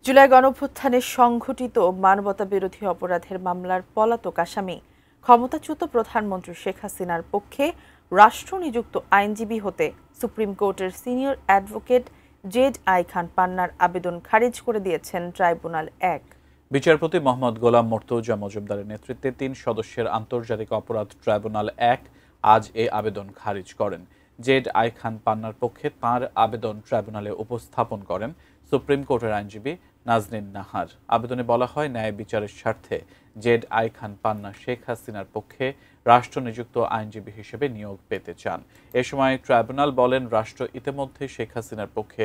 জুলাই গণঅভ্যুত্থানে সংঘটিত মানবতাবিরোধী অপরাধের মামলার পলাতক আসামি ক্ষমতাচ্যুত প্রধানমন্ত্রী শেখ হাসিনার পক্ষে রাষ্ট্রনিযুক্ত আইনজীবী হতে সুপ্রিম কোর্টের সিনিয়র অ্যাডভোকেট জেড আই খান পান্নার আবেদন খারিজ করে দিয়েছেন ট্রাইব্যুনাল ১। বিচারপতি মোহাম্মদ গোলাম মর্তুজা মজুমদারের নেতৃত্বে ৩ সদস্যের আন্তর্জাতিক অপরাধ ট্রাইব্যুনাল ১ আজ এই আবেদন খারিজ করেন। জেড আই খান পান্নার পক্ষে তাঁর আবেদন ট্রাইব্যুনালে উপস্থাপন করেন সুপ্রিম কোর্টের আইনজীবী নাজনীন নাহার। আবেদনে বলা হয়, ন্যায় বিচারের স্বার্থে জেড আই খান পান্না শেখ হাসিনার পক্ষে রাষ্ট্রনিযুক্ত আইনজীবী হিসেবে নিয়োগ পেতে চান। এ সময় ট্রাইব্যুনাল বলেন, রাষ্ট্র ইতিমধ্যে শেখ হাসিনার পক্ষে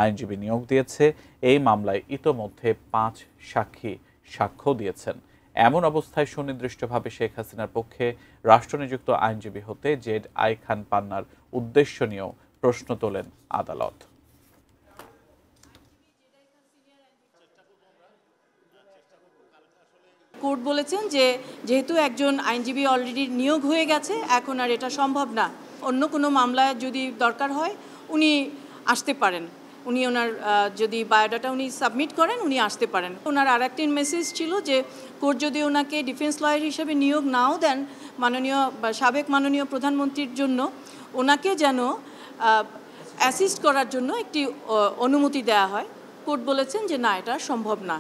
আইনজীবী নিয়োগ দিয়েছে। এই মামলায় ইতোমধ্যে ৫ সাক্ষী সাক্ষ্য দিয়েছেন। এমন অবস্থায় সুনির্দিষ্টভাবে শেখ হাসিনার পক্ষে রাষ্ট্রনিযুক্ত আইনজীবী হতে জেড আই খান পান্নার উদ্দেশ্য নিয়েও প্রশ্ন তোলেন আদালত। কোর্ট বলেছেন যে যেহেতু একজন আইনজীবী অলরেডি নিয়োগ হয়ে গেছে, এখন আর এটা সম্ভব না। অন্য কোনো মামলায় যদি দরকার হয় উনি আসতে পারেন, উনি ওনার যদি বায়োডাটা উনি সাবমিট করেন উনি আসতে পারেন। ওনার আর একটি মেসেজ ছিল যে কোর্ট যদি ওনাকে ডিফেন্স লয়ার হিসেবে নিয়োগ নাও দেন সাবেক মাননীয় প্রধানমন্ত্রীর জন্য, ওনাকে যেন অ্যাসিস্ট করার জন্য একটি অনুমতি দেওয়া হয়। কোর্ট বলেছেন যে না, এটা সম্ভব না।